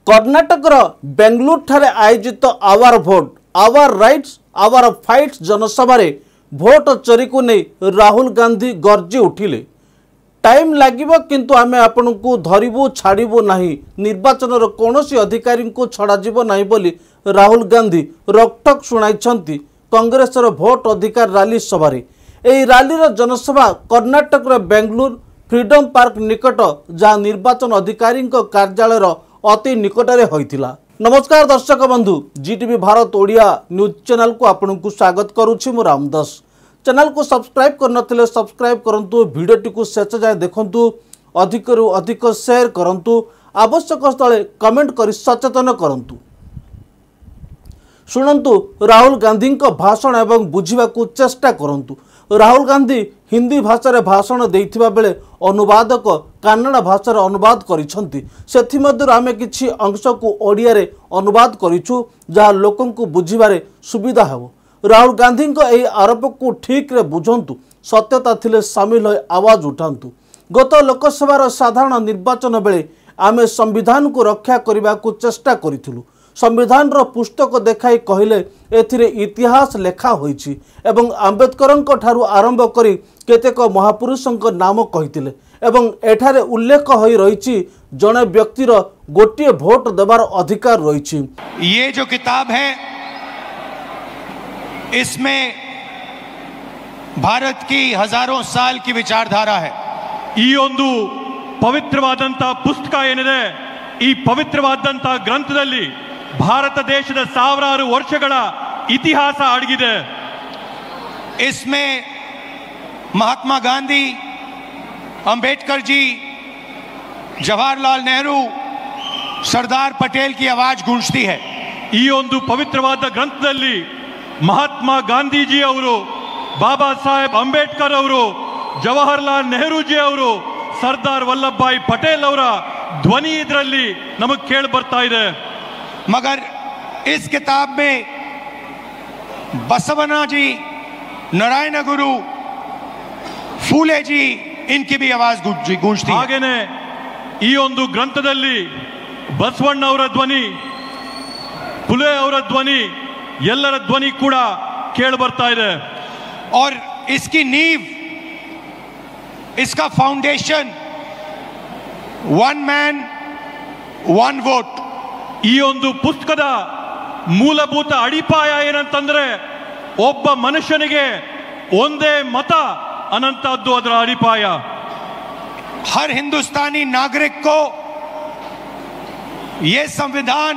कर्णाटकर बेंगलुरु ठारे आयोजित our vote our rights our fights जनसभा भोट चोरी को नहीं राहुल गांधी गर्जी उठिले। टाइम लागिबो किंतु आमे आपन को धरिबु छाड़िबु नहीं, निर्वाचन कौनसी अधिकारी को छड़ाजिबो नहीं बोली राहुल गांधी रकटक शुणाइछंती कांग्रेस भोट अधिकार रैली सभा। एही रैली जनसभा कर्णाटक बेंगलुरु फ्रीडम पार्क निकट जहाँ निर्वाचन अधिकारी कार्यालय अति निकटरे होइतिला। नमस्कार दर्शक बंधु, जीटीवी भारत ओडिया न्यूज चैनल को आपन को स्वागत करुछि। मु रामदास। चैनल को सब्सक्राइब करनथिले सब्सक्राइब करंतु, वीडियोटी को शेष जाय देखंतु, अधिक रु अधिक शेयर करंतु, आवश्यक स्थले कमेंट करि सचेतन करंतु। शुणंतु राहुल गांधी भाषण एवं बुझिबा को चेष्टा करंतु। राहुल गांधी हिंदी भाषा रे भाषण देइथिबा बेले अनुवादक कन्नड़ भाषा रे अनुवाद करिसंती। सेथि मध्य आमे किछि अंश को ओडिया रे अनुवाद करिछु जहा लोकन को बुझिबारे सुविधा हेबो। राहुल गांधी एही आरोप को ठीक रे बुझंतु, सत्यता थिले शामिल होय आवाज उठांतु। गत लोकसभा साधारण निर्वाचन बेले आमे संविधान को रक्षा करबा को चेष्टा करिथिलु। संविधान रो पुस्तक देखाई कहले एथिरे इतिहास लेखा होईछि एवं आंबेडकर ठारू आरंभ करी केतेक महापुरुषक नाम कहिथिले एवं एठारे उल्लेख होई रहिछि जणे व्यक्तिर गोटिए भोट देवार अधिकार रहिछि। ये जो किताब है इसमें भारत की हजारों साल की विचारधारा है। ಈ ಒಂದು ಪವಿತ್ರವಾದಂತ ಪುಸ್ತಕ ಏನಿದೆ, ಈ ಪವಿತ್ರವಾದಂತ ಗ್ರಂಥದಲ್ಲಿ ಭಾರತ ದೇಶದ ಸಾವಿರಾರು ವರ್ಷಗಳ ಇತಿಹಾಸ ಅಡಗಿದೆ। इसमें महात्मा गांधी, अंबेडकर जी, जवाहरलाल नेहरू, सरदार पटेल की आवाज गूंजती है। ಈ ಒಂದು ಪವಿತ್ರವಾದ ಗ್ರಂಥದಲ್ಲಿ ಮಹಾತ್ಮ ಗಾಂಧೀಜಿ ಅವರು, ಬಾಬಾ ಸಾಹೇಬ್ ಅಂಬೇಡ್ಕರ್ ಅವರು, ಜವಾಹರ್ಲಾಲ್ ನೆಹರೂಜಿ ಅವರು, ಸರ್ದಾರ್ ವಲ್ಲಭಭಾಯಿ ಪಟೇಲ್ ಅವರ ಧ್ವನಿ ಇದರಲ್ಲಿ ನಮಗೆ ಕೇಳಿ ಬರ್ತಾ ಇದೆ। मगर इस किताब में बसवना जी, नारायण गुरु, फूले जी, इनकी भी आवाज गूंजती है। ಹಾಗೇನೆ ಈ ಒಂದು ಗ್ರಂಥದಲ್ಲಿ ಬಸವಣ್ಣ ಅವರ ಧ್ವನಿ, ಫುಲೆ ಅವರ ಧ್ವನಿ, ಎಲ್ಲರ ಧ್ವನಿ ಕೂಡ ಕೇಳಿ ಬರ್ತಾ ಇದೆ। और इसकी नींव, इसका foundation one man one vote. ಈ ಒಂದು ಪುಸ್ತಕದ ಮೂಲಭೂತ ಅಡಿಪಾಯ ಏನಂತಂದ್ರೆ ಒಬ್ಬ ಮನುಷ್ಯನಿಗೆ ಒಂದೇ ಮತ ಅನ್ನಂತದ್ದು ಅದರ ಅಡಿಪಾಯ। हर हिंदुस्तानी नागरिक को यह संविधान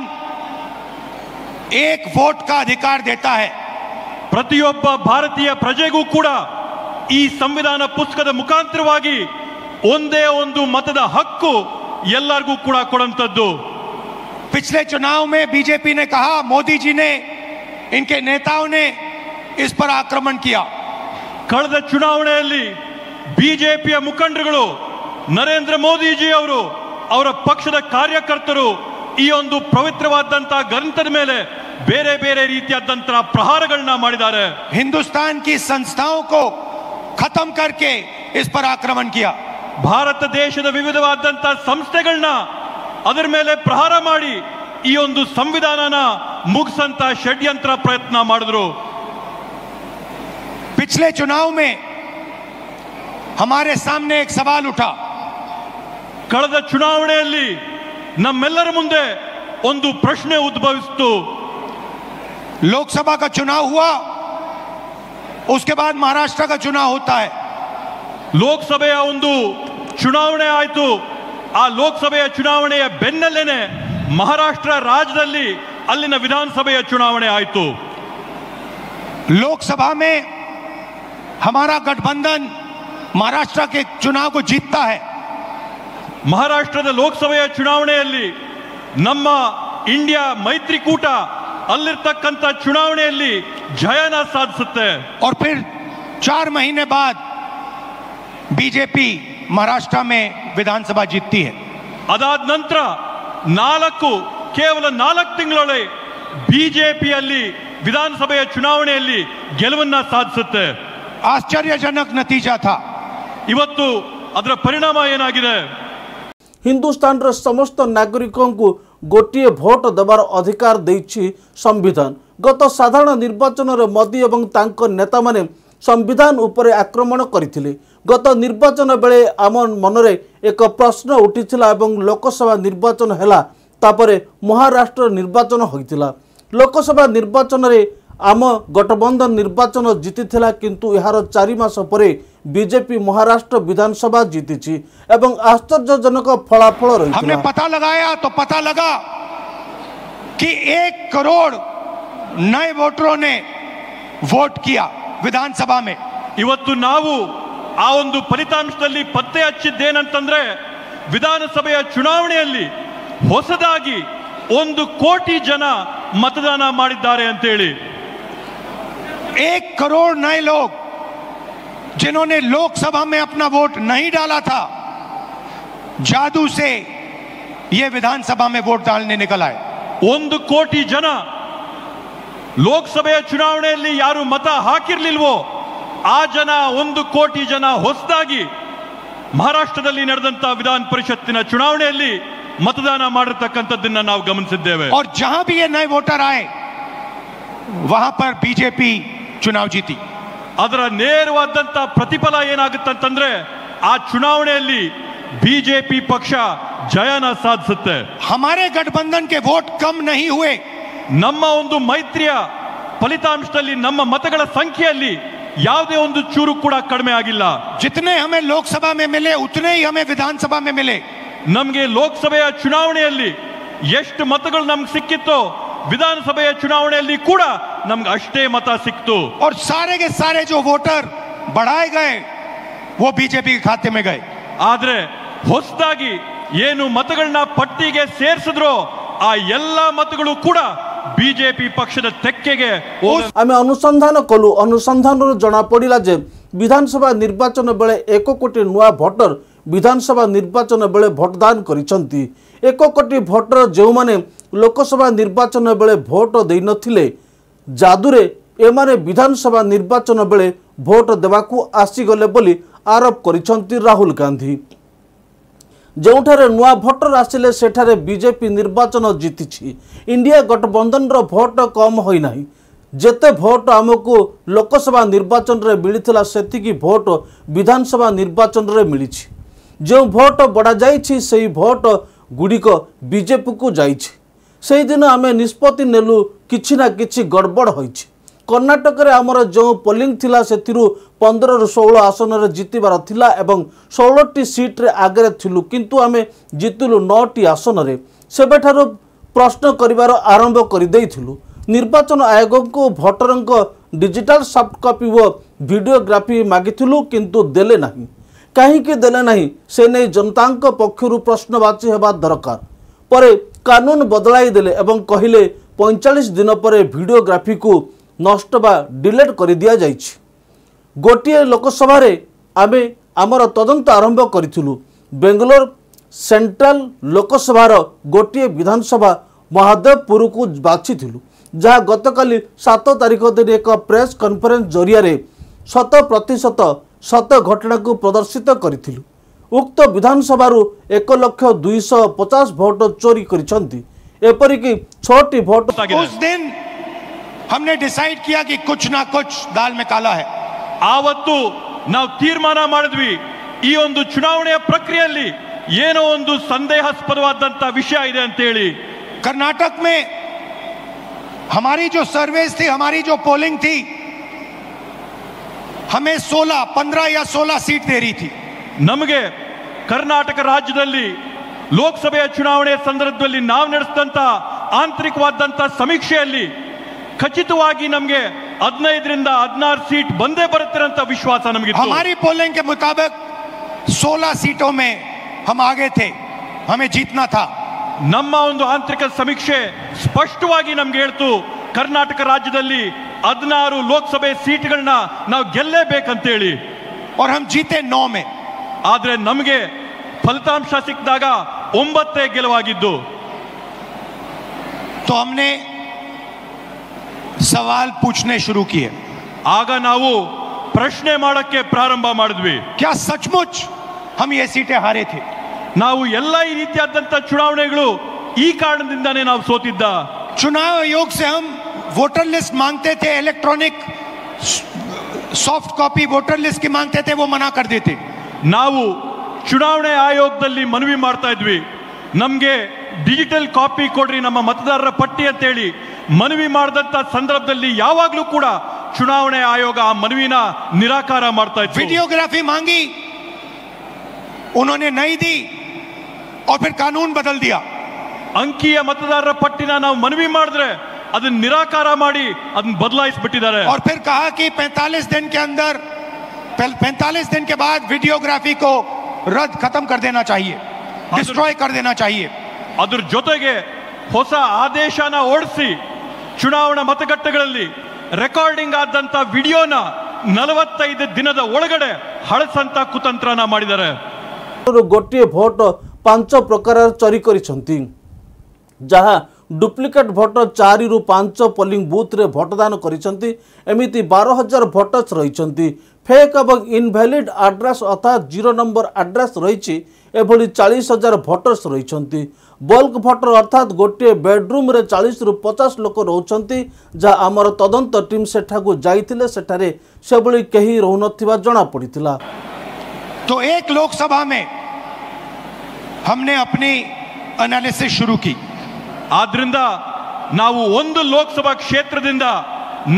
एक वोट का अधिकार देता है। ಪ್ರತಿಯೊಬ್ಬ ಭಾರತೀಯ ಪ್ರಜೆಗೂ ಕೂಡ ಈ ಸಂವಿಧಾನ ಪುಸ್ತಕದ ಮುಖಾಂತರವಾಗಿ ಒಂದೇ ಒಂದು ಮತದ ಹಕ್ಕು ಎಲ್ಲರಿಗೂ ಕೂಡ ಕೊಡುವಂತದ್ದು। पिछले चुनाव में बीजेपी ने कहा, मोदी जी ने, इनके नेताओं ने इस पर आक्रमण किया। ಕಳೆದ ಚುನಾವಣೆಯಲ್ಲಿ ಬಿಜೆಪಿಯ ಮುಖಂಡರುಗಳು, ನರೇಂದ್ರ ಮೋದಿಜಿ ಅವರು, ಅವರ ಪಕ್ಷದ ಕಾರ್ಯಕರ್ತರು ಈ ಒಂದು ಪವಿತ್ರವಾದಂತಹ ಗ್ರಂಥದ ಮೇಲೆ ಬೇರೆ ಬೇರೆ ರೀತಿಯಾದಂತಹ ಪ್ರಹಾರಗಳನ್ನ ಮಾಡಿದ್ದಾರೆ। हिंदुस्तान की संस्थाओं को खत्म करके इस पर आक्रमण किया। ಭಾರತ ದೇಶದ ವಿವಿಧವಾದಂತಹ ಸಂಸ್ಥೆಗಳನ್ನ ಅದರ ಮೇಲೆ ಪ್ರಹಾರ ಮಾಡಿ ಈ ಒಂದು ಸಂವಿಧಾನನ ಮುಗಿಸಂತ ಷಡ್ಯಂತ್ರ ಪ್ರಯತ್ನ ಮಾಡಿದ್ರು। पिछले चुनाव में हमारे सामने एक सवाल उठा। ಕಳೆದ ಚುನಾವಣೆಯಲ್ಲಿ ನಮ್ಮೆಲ್ಲರ ಮುಂದೆ ಒಂದು ಪ್ರಶ್ನೆ ಉದ್ಭವಿಸಿತು। लोकसभा का चुनाव हुआ, उसके बाद महाराष्ट्र का चुनाव होता है। ಲೋಕಸಭೆಯ ಒಂದು ಚುನಾವಣೆ ಆಯಿತು, ಆ ಲೋಕಸಭೆಯ ಚುನಾವಣೆಯ ಬೆನ್ನಲ್ಲೇನೆ ಮಹಾರಾಷ್ಟ್ರ ರಾಜ್ಯದಲ್ಲಿ ಅಲ್ಲಿನ ವಿಧಾನಸಭೆಯ ಚುನಾವಣೆ ಆಯಿತು। लोकसभा में हमारा गठबंधन महाराष्ट्र के चुनाव को जीतता है। ಮಹಾರಾಷ್ಟ್ರದ ಲೋಕಸಭೆಯ ಚುನಾವಣೆಯಲ್ಲಿ ನಮ್ಮ ಇಂಡಿಯಾ ಮೈತ್ರಿಕೂಟ ಅಲ್ಲಿರ್ತಕ್ಕಂಥ ಚುನಾವಣೆಯಲ್ಲಿ ಜಯನ ಸಾಧಿಸುತ್ತೆ। और फिर 4 महीने बाद बीजेपी महाराष्ट्र में विधानसभा जीतती है। ಅದಾದ ನಂತರ ಕೇವಲ 4 ತಿಂಗಳೊಳಗೆ ಬಿಜೆಪಿಯಲ್ಲಿ ವಿಧಾನಸಭೆಯ ಚುನಾವಣೆಯಲ್ಲಿ ಗೆಲುವನ್ನ ಸಾಧಿಸುತ್ತೆ। आश्चर्यजनक नतीजा था। ಇವತ್ತು ಅದರ ಪರಿಣಾಮ ಏನಾಗಿದೆ? हिंदुस्तान समस्त नागरिकों को गोटे भोट देवार अधिकार देइछि संविधान। गत साधारण निर्वाचन में मोदी एवं तांको नेता माने संविधान उपरे आक्रमण करथिले। गत निर्वाचन बेले आम मनरे एक प्रश्न उठिथिला एवं लोकसभा निर्वाचन हैला तापरे महाराष्ट्र निर्वाचन होइतिला। लोकसभा निर्वाचन रे आम गठबंधन निर्वाचन जीतिथिला किंतु यार 4 मास परे बीजेपी महाराष्ट्र विधानसभा जीतिछि एवं आश्चर्यजनक फलाफल रही। हमने पता लगाया तो पता लगा कि 1 करोड़ नए वोटरों ने वोट किया विधानसभा में। ಇವತ್ತು ನಾವು ಆ ಒಂದು ಫಲಿತಾಂಶದಲ್ಲಿ ಪತ್ತೆ ಹಚ್ಚಿದ್ದೇನಂತಂದ್ರೆ ವಿಧಾನಸಭೆಯ ಚುನಾವಣೆಯಲ್ಲಿ ಹೊಸದಾಗಿ 1 ಕೋಟಿ ಜನ मतदान ಮಾಡಿದ್ದಾರೆ ಅಂತ ಹೇಳಿ। 1 करोड़ नए लोग जिन्होंने लोकसभा में अपना वोट नहीं डाला था, जादू से ये विधानसभा में वोट डालने निकल आए। 1 ಕೋಟಿ ಜನ ಲೋಕಸಭೆಯ ಚುನಾವಣೆಯಲ್ಲಿ ಯಾರು ಮತ ಹಾಕಿರಲಿಲ್ವೋ ಆ ಜನ 1 ಕೋಟಿ ಜನ ಹೊಸದಾಗಿ ಮಹಾರಾಷ್ಟ್ರದಲ್ಲಿ ನಡೆದಂತ ವಿಧಾನ ಪರಿಷತ್ತಿನ ಚುನಾವಣೆಯಲ್ಲಿ मतदान ಮಾಡಿರತಕ್ಕಂತದ್ದನ್ನ ನಾವು ಗಮನಿಸಿದ್ದೇವೆ। और जहां भी ये नए वोटर आए वहां पर बीजेपी चुनाव जीती। ಅದರ ನೇರವಾದಂತ ಪ್ರತಿಫಲ ಏನಾಗುತ್ತಂತಂದ್ರೆ ಆ ಚುನಾವಣೆಯಲ್ಲಿ ಬಿಜೆಪಿ ಪಕ್ಷ ಜಯನ ಸಾಧಿಸುತ್ತೆ। हमारे गठबंधन के वोट कम नहीं हुए। ನಮ್ಮ ಒಂದು ಮೈತ್ರಿಯ ಫಲಿತಾಂಶದಲ್ಲಿ ನಮ್ಮ ಮತಗಳ ಸಂಖ್ಯೆಯಲ್ಲಿ ಯಾವುದೇ ಒಂದು ಚೂರು ಕೂಡ ಕಡಿಮೆ ಆಗಿಲ್ಲ। जितने हमें लोकसभा में मिले उतने ही हमें विधानसभा में मिले। ನಮಗೆ ಲೋಕಸಭೆಯ ಚುನಾವಣೆಯಲ್ಲಿ ಎಷ್ಟು ಮತಗಳು ನಮಗೆ ಸಿಕ್ಕಿತ್ತೋ ವಿಧಾನಸಭೆಯ ಚುನಾವಣೆಯಲ್ಲಿ ಕೂಡ ನಮಗೆ ಅಷ್ಟೇ ಮತ ಸಿಕ್ತು। और सारे के सारे जो वोटर बढ़ाए गए वो बीजेपी के खाते में गए। ಆದ್ರೆ ಹೊಸದಾಗಿ ಏನು ಮತಗಳನ್ನ ಪಟ್ಟಿಗೆ ಸೇರಿಸಿದ್ರೋ ಆ ಎಲ್ಲಾ ಮತಗಳು ಕೂಡ ಬಿಜೆಪಿ ಪಕ್ಷದ ತೆಕ್ಕೆಗೆ। आमे अनुसंधान कलु। अनुसंधान जना पड़ा जे विधानसभा निर्वाचन बेले 1 कोटी नुआ भोटर विधानसभा निर्वाचन बेले भोटदान करिसंती। 1 कोटी भोटर जो माने लोकसभा निर्वाचन बेले भोट दे नथिले जादुरे एमाने विधानसभा निर्वाचन बेले भोट देवाकू आसीगले बोली आरोप करिसंती राहुल गांधी। जोठारे नुआ भोटर आसिले सेठारे बीजेपी निर्वाचन जीतिछि। इंडिया गठबंधन रो भोट कम होई नाही। जेते भोट आमको लोकसभा निर्वाचन रे मिलिथिला सेतिकी भोट विधानसभा निर्वाचन रे मिलिछि। जो भोट बड़ा जाइछि सेही भोट गुड़िक बीजेपी को जाइछि। सेही दिन आमे निष्पत्ति नेलु किछि ना किछि गड़बड़ होइछि। कर्णाटक रे आमर जो पोलिंग थिला सेथिरु 15 रु 16 आसन रे जितिबार थिला एवं 16टी सीट रे आगे थिलु किंतु आमे जितिलु 9टी आसन रे। सेबेठारु प्रश्न करिवार आरंभ करि देइथिलु। निर्वाचन आयोग को भोटर डिजिटल सॉफ्ट कॉपी व वीडियोग्राफी मागिथिलु किंतु देले नाही। कहीं देले नाही से नहीं जनता पक्षरु प्रश्नवाची हेबा दरकार। परे कानून बदलाई देले एवं कहिले 45 दिन पर वीडियोग्राफी को नष्ट बा डिलीट कर दिया जाइछि। गोटे लोकसभा रे आमे आमर तदंत आरंभ करिथिलु। बेंगलोर सेंट्रल लोकसभार गोटे विधानसभा महादेवपुर को बाछिथिलु जहाँ गतकाली 7 तारिख दिन एक प्रेस कॉन्फ्रेंस जरिया 100% सत्य घटना को प्रदर्शित करिथिलु। उक्त विधानसभा 1,250,000 भोट चोरी करिसंती। एपरिकी 6टी भोट उस दिन हमने डिसाइड किया कि कुछ ना कुछ दाल में काला है। ಆವತ್ತು ನಾವು ತೀರ್ಮಾನ ಮಾಡಿದ್ವಿ ಈ ಒಂದು ಚುನಾವಣೆಯ ಪ್ರಕ್ರಿಯೆಯಲ್ಲಿ ಏನೋ ಒಂದು ಸಂದೇಹಾಸ್ಪದವಾದಂತ ವಿಷಯ ಇದೆ ಅಂತ ಹೇಳಿ। कर्नाटक में हमारी जो सर्वेस थी, हमारी जो पोलिंग थी, हमें 15 या 16 सीट दे रही थी। ನಮಗೆ ಕರ್ನಾಟಕ ರಾಜ್ಯದಲ್ಲಿ ಲೋಕಸಭೆಯ ಚುನಾವಣೆಯ ಸಂದರ್ಭದಲ್ಲಿ ನಾವು ನಡೆಸಿದಂತ ಆಂತರಿಕವಾದಂತ ಸಮೀಕ್ಷೆಯಲ್ಲಿ ಖಚಿತವಾಗಿ ನಮಗೆ 15 ರಿಂದ 16 सीट ಬಂದೇ ಬರುತ್ತೆ ಅಂತ ವಿಶ್ವಾಸ ನಮಗಿತ್ತು। हमारी पोलिंग के मुताबिक 16 सीटों में हम आगे थे, हमें जीतना था। ನಮ್ಮ ಒಂದು ಆಂತರಿಕ ಸಮೀಕ್ಷೆ ಸ್ಪಷ್ಟವಾಗಿ ನಮಗೆ ಹೇಳ್ತು ಕರ್ನಾಟಕ ರಾಜ್ಯದಲ್ಲಿ 16 ಲೋಕಸಭೆ ಸೀಟ್ಗಳನ್ನ ನಾವು ಗೆಲ್ಲೇಬೇಕಂತ ಹೇಳಿ। और हम जीते 9 में। ಆದ್ರೆ ನಮಗೆ ಫಲಿತಾಂಶ ಸಿಕ್ಕಿದಾಗ 9 ಗೆಲುವಾಗಿದ್ದು। तो हमने सवाल पूछने शुरू किए। ಆಗ ನಾವು ಪ್ರಶ್ನೆ ಮಾಡಕ್ಕೆ ಪ್ರಾರಂಭ ಮಾಡಿದ್ವಿ। क्या सचमुच हम ये सीटें हारे थे? ನಾವು ಎಲ್ಲ ಈ ರೀತಿಯಾದಂತ ಚುನಾವಣೆಗಳು ಈ ಕಾರಣದಿಂದಾನೇ ನಾವು ಸೋತಿದ್ದ. चुनाव आयोग से हम वोटर लिस्ट मांगते थे, electronic soft copy voter list की मांगते थे, वो मना कर देते. ನಾವು ಚುನಾವಣೆ ಆಯೋಗದಲ್ಲಿ ಮನವಿ ಮಾಡ್ತಾ ಇದ್ವಿ, ನಮಗೆ ಡಿಜಿಟಲ್ ಕಾಪಿ ಕೊಡ್ರಿ ನಮ್ಮ ಮತದಾರರ ಪಟ್ಟಿ ಅಂತೇಳಿ ಮನವಿ ಮಾಡಿದಂತ ಸಂದರ್ಭದಲ್ಲಿ ಯಾವಾಗಲೂ ಕೂಡ ಚುನಾವಣೆ ಆಯೋಗ ಆ ಮನವಿನ ನಿರಾಕಾರ ಮಾಡ್ತಾ ಇತ್ತು. वीडियोग्राफी मांगी, उन्होंने नहीं दी और फिर कानून बदल दिया. ಅಂಕಿಯ ಮತದಾರರ ಪಟ್ಟಿನ ನಾವು ಮನವಿ ಮಾಡಿದ್ರೆ ಅದನ್ನ ನಿರಾಕಾರ ಮಾಡಿ ಅದನ್ನ ಬದಲಾಯಿಸಿಬಿಟ್ಟಿದ್ದಾರೆ. और फिर कहा कि 45 दिन के अंदर 45 दिन के बाद वीडियोग्राफी को रद्द खत्म कर देना चाहिए, डिस्ट्रॉय कर देना चाहिए. ಅದ್ರ ಜೊತೆಗೆ ಹೊಸ ಆದೇಶನ ಹೊರಡಿಸಿ ಚುನಾವಣಾ ಮತಗಟ್ಟೆಗಳಲ್ಲಿ ರೆಕಾರ್ಡಿಂಗ್ ಆದಂತ ವಿಡಿಯೋನ 45 ದಿನದ ಒಳಗಡೆ ಹಳಸಂತ ಕುತಂತ್ರನ ಮಾಡಿದ್ದಾರೆ. गोटे भोट 5 प्रकार चोरी करिसंती, जहाँ डुप्लिकेट भोटर 4 ରୁ 5 पोलिंग बूथ रे भोटदान करिसंती. एमिति 12,000 भोटर्स रहिसंती. फेक एवं इनवैलिड एड्रेस अर्थात 0 नंबर एड्रेस रही एभली 40,000 भोटर्स रहिसंती. बल्क भोटर अर्थात गोटे बेडरूम रे 40 ରୁ 50 लोक रहउछंती, जहाँ आमर तदंत टीम सेठाकू जाइथिले सेठारे सेभली केही रहउनथिबा जणा पड़िथिला. तो एक लोकसभा में हमने अपनी एनालिसिस शुरू की. ಆದ್ರಿಂದ ನಾವು ಒಂದು ಲೋಕಸಭಾ ಕ್ಷೇತ್ರದಿಂದ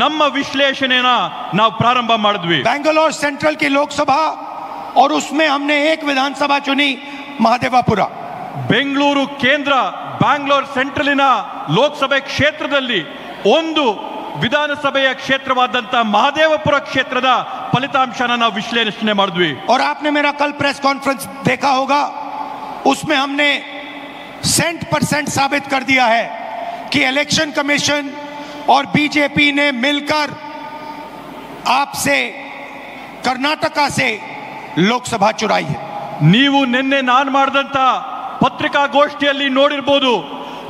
ನಮ್ಮ ವಿಶ್ಲೇಷಣೆನ ನಾವು ಪ್ರಾರಂಭ ಮಾಡಿದ್ವಿ. बेंगलोर सेंट्रल की लोकसभा और उसमें हमने एक विधानसभा चुनी, महादेवापुरा. ಬೆಂಗಳೂರು ಕೇಂದ್ರ ಬ್ಯಾಂಗ್ಳೂರ್ ಸೆಂಟ್ರಲಿನ ಲೋಕಸಭೆ ಕ್ಷೇತ್ರದಲ್ಲಿ ಒಂದು ವಿಧಾನಸಭೆಯ ಕ್ಷೇತ್ರವಾದಂತ ಮಹದೇವಪುರ ಕ್ಷೇತ್ರದ ಫಲಿತಾಂಶನ ನಾವು ವಿಶ್ಲೇಷಣೆ ಮಾಡಿದ್ವಿ. और आपने मेरा कल प्रेस कॉन्फ्रेंस देखा होगा, उसमें हमने 100% साबित कर दिया है कि इलेक्शन कमीशन और बीजेपी ने मिलकर आपसे कर्नाटका से लोकसभा चुराई है. ನೀವು ನಿನ್ನೆ ನಾನು ಮಾಡಿದಂತ ಪತ್ರಿಕಾಗೋಷ್ಠಿಯಲ್ಲಿ ನೋಡಿರಬಹುದು,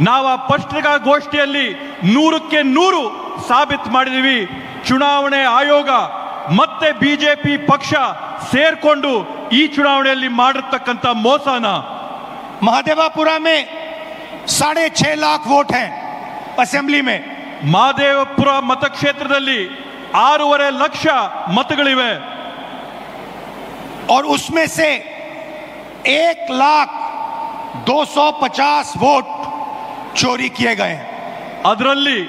ನಾವು ಆ ಪತ್ರಿಕಾಗೋಷ್ಠಿಯಲ್ಲಿ 100ಕ್ಕೆ 100 ಸಾಬೀತು ಮಾಡಿದೀವಿ. ಚುನಾವಣೆ ಆಯೋಗ ಮತ್ತೆ ಬಿಜೆಪಿ ಪಕ್ಷ ಸೇರ್ಕೊಂಡು ಈ ಚುನಾವಣೆಯಲ್ಲಿ ಮಾಡಿರ್ತಕ್ಕಂಥ ಮೋಸನ. महादेवापुरा में 6.5 लाख वोट हैं असेंबली में. ಮಹದೇವಪುರ ಮತಕ್ಷೇತ್ರದಲ್ಲಿ 6.5 ಲಕ್ಷ मतಗಳಿವೆ. और उसमें से 1,250,000 वोट चोरी किए गए हैं. ಅದರಲ್ಲಿ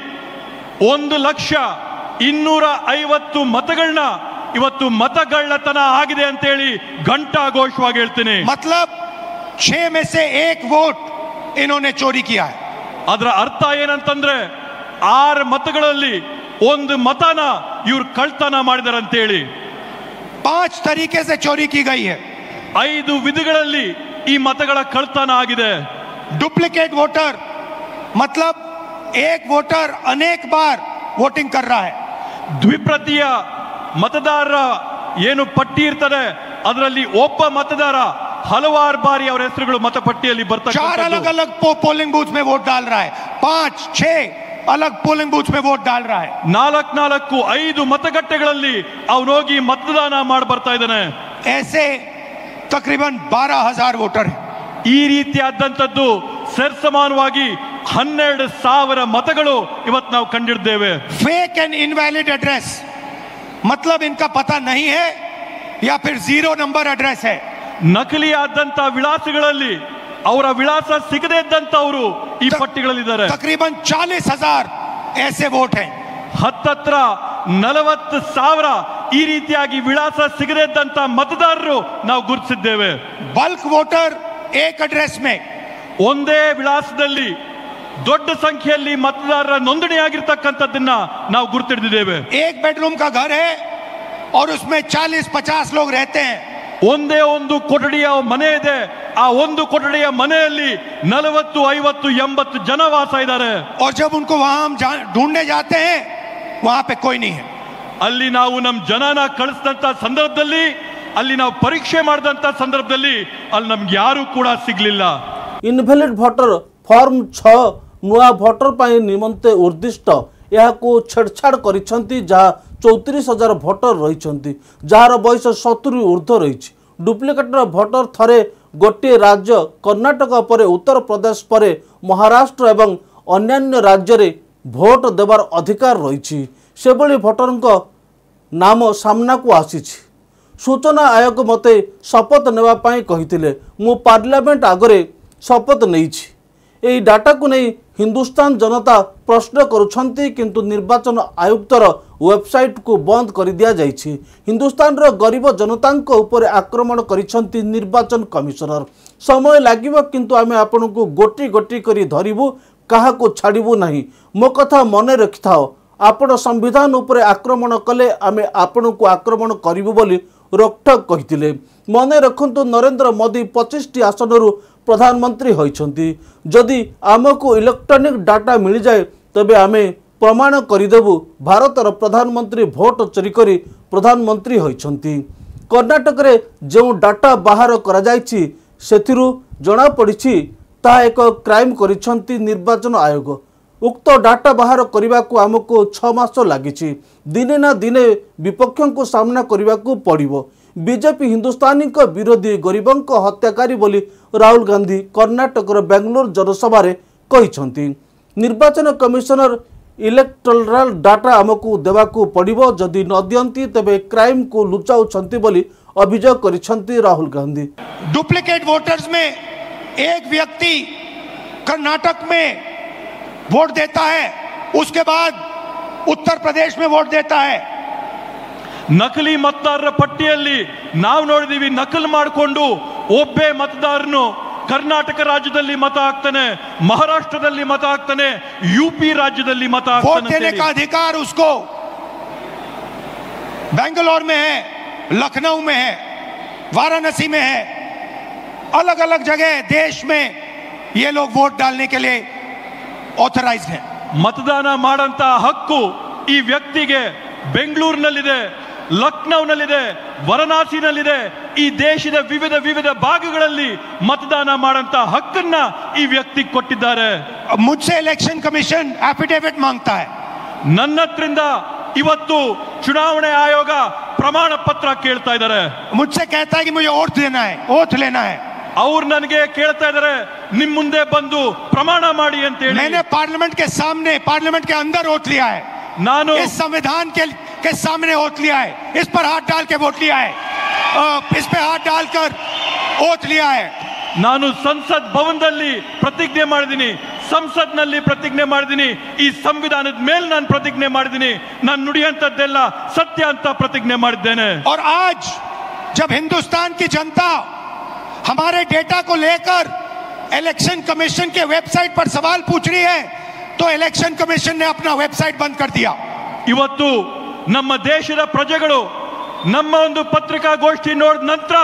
1,250,000 मतಗಳನ್ನ ಇವತ್ತು ಮತಗಳ್ಳತನ ಆಗಿದೆ ಅಂತ ಹೇಳಿ ಘಂಟಾಘೋಷವಾಗಿ ಹೇಳ್ತೀನಿ. मतलब 6 में से 1 वोट इन्होंने चोरी किया है. ಅದರ ಅರ್ಥ ಏನಂತಂದ್ರೆ 6 मतಗಳಲ್ಲಿ 1 मतನ ಇವರು ಕಳ್ತನ ಮಾಡಿದ್ದಾರೆ ಅಂತ ಹೇಳಿ. 5 तरीके से चोरी की गई है. 5 ವಿಧಗಳಲ್ಲಿ ಈ मतಗಳ ಕಳ್ತನ ಆಗಿದೆ. डुप्लीकेट वोटर मतलब एक वोटर अनेक बार वोटिंग कर रहा है. ದ್ವಿಪ್ರತಿಯ ಮತದಾರರ ಏನು ಪಟ್ಟಿ ಇರ್ತದೆ ಅದರಲ್ಲಿ ಒಬ್ಬ ಮತದಾರ ಹಲವಾರು ಬಾರಿ ಅವರ ಹೆಸರುಗಳು ಮತಪಟ್ಟಿಯಲ್ಲಿ ಬರ್ತಕ್ಕಂಥದ್ದು. 4 अलग अलग पोलिंग बूथ में वोट डाल रहा है, 5-6 अलग पोलिंग बूथ में वोट डाल रहा है. 4-5 ಮತಗಟ್ಟೆಗಳಲ್ಲಿ ಅವನು ಹೋಗಿ ಮತದಾನ ಮಾಡಿ ಬರ್ತಾ ಇದ್ದಾನೆ. ऐसे तकरीबन 12,000 वोटर हैं. ಈ ರೀತಿಯಾದಂತದ್ದು ಸರಿಸಮಾನವಾಗಿ 12,000 मतಗಳು ಇವತ್ತು ನಾವು ಕಂಡಿದ್ದೇವೆ. फेक एंड इनवैलिड एड्रेस मतलब इनका पता नहीं है या फिर 0 नंबर एड्रेस है. ನಕಲಿಯಾದಂತ ವಿಳಾಸಗಳಲ್ಲಿ ಅವರ ವಿಳಾಸ ಸಿಗದೇ ಇದ್ದಂತವರು ಈ ಪಟ್ಟಿಗಳಲ್ಲಿದ್ದಾರೆ. तकरीबन 40,000 ऐसे वोट हैं. ಹತ್ತತ್ರ 40,000 ಈ ರೀತಿಯಾಗಿ ವಿಳಾಸ ಸಿಗದೇ ಇದ್ದಂತ ಮತದಾರರು ನಾವು ಗುರುತಿಸಿದ್ದೇವೆ. बल्क वोटर एक एड्रेस में ಒಂದೇ ವಿಳಾಸದಲ್ಲಿ ದೊಡ್ಡ ಸಂಖ್ಯೆಯಲ್ಲಿ ಮತದಾರರ ನೋಂದಣಿಯಾಗಿರ್ತಕ್ಕಂಥದ್ದನ್ನ ನಾವು ಗುರುತಿಡಿದ್ದೇವೆ. एक बेडरूम का घर है और उसमें 40-50 लोग रहते हैं. ಒಂದೇ ಒಂದು ಕೊಠಡಿಯ ಮನೆ ಇದೆ, ಆ ಒಂದು ಕೊಠಡಿಯ ಮನೆಯಲ್ಲಿ 40, 50, 80 ಜನ ವಾಸ ಇದ್ದಾರೆ. और जब उनको वहां हम ढूंढने जाते हैं वहां पे कोई नहीं है. ಅಲ್ಲಿ ನಾವು ನಮ್ಮ ಜನನ ಕಳಿಸಿದಂತ ಸಂದರ್ಭದಲ್ಲಿ, ಅಲ್ಲಿ ನಾವು ಪರೀಕ್ಷೆ ಮಾಡಿದಂತ ಸಂದರ್ಭದಲ್ಲಿ ಅಲ್ಲಿ ನಮ್ಗೆ ಯಾರು ಕೂಡ ಸಿಗ್ಲಿಲ್ಲ. इनवैलिड भोटर फॉर्म 6 नुआ भोटर पाई निमंते उद्दिष्ट यहाको छेड़छाड़ करिसंती, जहाँ 34,000 भोटर रहिसंती, जार बयस 70 ऊर्ध्व रही. डुप्लिकेटर भोटर थरे गोटे राज्य कर्नाटक पर उत्तर प्रदेश पर महाराष्ट्र एवं अन्यान्य राज्य रे भोट देवार अधिकार रही से भोटर नाम सामना को आसीछि। सूचना आयोग मते शपथ नेवाई कही मु पार्लियामेंट आगरे शपथ नहीं। यही डाटा को नहीं हिंदुस्तान जनता प्रश्न करुछंती किंतु निर्वाचन आयुक्तर वेबसाइट को बंद कर दिया जाइछि। हिंदुस्तान रो गरीब जनता ऊपर आक्रमण करिछंती निर्वाचन कमिशनर। समय लागिबो किंतु आमे आपन को गोटी गोटी करी धरिबु, काहा को छाड़िबु नहीं। मो कथा मने रखिथाओ, आपण संविधान उपरे आक्रमण कले आमे आपण को आक्रमण करिबु बोली रोकठोक कहिथिले। मने रखंतु नरेंद्र मोदी 25टी आसनरु प्रधानमंत्री होइछंती। जदि आमको इलेक्ट्रॉनिक डाटा मिल जाए तबे आमे प्रमाण करिदेबु भारतर प्रधानमंत्री भोट चोरी करी प्रधानमंत्री होइछंती। कर्नाटक रे जो डाटा बाहर करा जायछि सेथिरु जणा पड़िछि ता एक क्राइम करिछंती निर्वाचन आयोग। उक्त डाटा बाहर करने को आमको 6 मास लगी। दिने ना दिने विपक्ष को सामना करने को पड़ो। बीजेपी हिंदुस्तानी विरोधी गरीबों हत्याकारी बोली राहुल गांधी कर्नाटक बेंगलोर जनसभा कहते। निर्वाचन कमिशनर इलेक्टोरल डाटा आमको देवाकू पड़ो, जदि न दियंती तबे क्राइम को लुचाउछंती बोली अभियोग करिछंती राहुल गांधी। डुप्लीकेट वोटर्स में एक व्यक्ति कर्नाटक में वोट देता है, उसके बाद उत्तर प्रदेश में वोट देता है। ನಕಲಿ ಮತದಾರರ ಪಟ್ಟಿಯಲ್ಲಿ ನಾವು ನೋಡಿದೀವಿ, ನಕಲು ಮಾಡಿಕೊಂಡು ಒಬ್ಬೇ ಮತದಾರನು ಕರ್ನಾಟಕ ರಾಜ್ಯದಲ್ಲಿ ಮತ ಹಾಕ್ತಾನೆ, ಮಹಾರಾಷ್ಟ್ರದಲ್ಲಿ ಮತ ಹಾಕ್ತಾನೆ, यूपी राज्यದಲ್ಲಿ ಮತ ಹಾಕ್ತಾನೆ। वोट देने का अधिकार उसको बेंगलोर में है, लखनऊ में है, वाराणसी में है, अलग अलग जगह देश में ये लोग वोट डालने के लिए ऑथराइज्ड है। मतदान ಮಾಡಂತ ಹಕ್ಕು ಈ ವ್ಯಕ್ತಿಗೆ ಬೆಂಗಳೂರಿನಲ್ಲಿದೆ, ಲಖನೌನಲ್ಲಿದೆ, ವಾರಣಾಸಿನಲ್ಲಿದೆ। ಈ ದೇಶದ ವಿವಿಧ ವಿವಿಧ ಭಾಗಗಳಲ್ಲಿ मतदान ಮಾಡಂತ ಹಕ್ಕನ್ನ ಈ ವ್ಯಕ್ತಿಗೆ ಕೊಟ್ಟಿದ್ದಾರೆ। मुझसे इलेक्शन कमीशन एफिडेविट मांगता है। ನನ್ನತ್ರಿಂದ ಇವತ್ತು ಚುನಾವಣೆ ಆಯೋಗ ಪ್ರಮಾಣ ಪತ್ರ ಕೇಳ್ತಾ ಇದ್ದಾರೆ। मुझसे कहता है कि मुझे ओथ लेना है। ಅವ್ರು ನನಗೆ ಕೇಳ್ತಾ ಇದ್ದಾರೆ, ನಿಮ್ಮ ಮುಂದೆ ಬಂದು ಪ್ರಮಾಣ ಮಾಡಿ ಅಂತ ಹೇಳಿ। मैंने पार्लियामेंट के सामने, पार्लियामेंट के अंदर ओथ लिया है। ನಾನು इस संविधान के सामने ओथ लिया है, इस पर हाथ डाल के वोट लिया है, इस पे हाथ डालकर ओथ लिया है। ನಾನು ಸಂಸತ್ ಭವನದಲ್ಲಿ ಪ್ರತಿಜ್ಞೆ ಮಾಡಿದ್ದೀನಿ, ಸಂಸತ್ನಲ್ಲಿ ಪ್ರತಿಜ್ಞೆ ಮಾಡಿದ್ದೀನಿ, ಈ ಸಂವಿಧಾನದ ಮೇಲೆ ನಾನು ಪ್ರತಿಜ್ಞೆ ಮಾಡಿದ್ದೀನಿ, ನಾನು ನುಡಿಯಂತದ್ದೆಲ್ಲ ಸತ್ಯ ಅಂತ ಪ್ರತಿಜ್ಞೆ ಮಾಡಿದ್ದೇನೆ। और आज जब हिंदुस्तान की जनता हमारे डेटा को लेकर इलेक्शन कमीशन के वेबसाइट पर सवाल पूछ रही है, तो इलेक्शन कमीशन ने अपना वेबसाइट बंद कर दिया। ಇವತ್ತು ನಮ್ಮ ದೇಶದ ಪ್ರಜೆಗಳು ನಮ್ಮ ಒಂದು ಪತ್ರಿಕಾಗೋಷ್ಠಿ ನೋಡಿದ ನಂತರ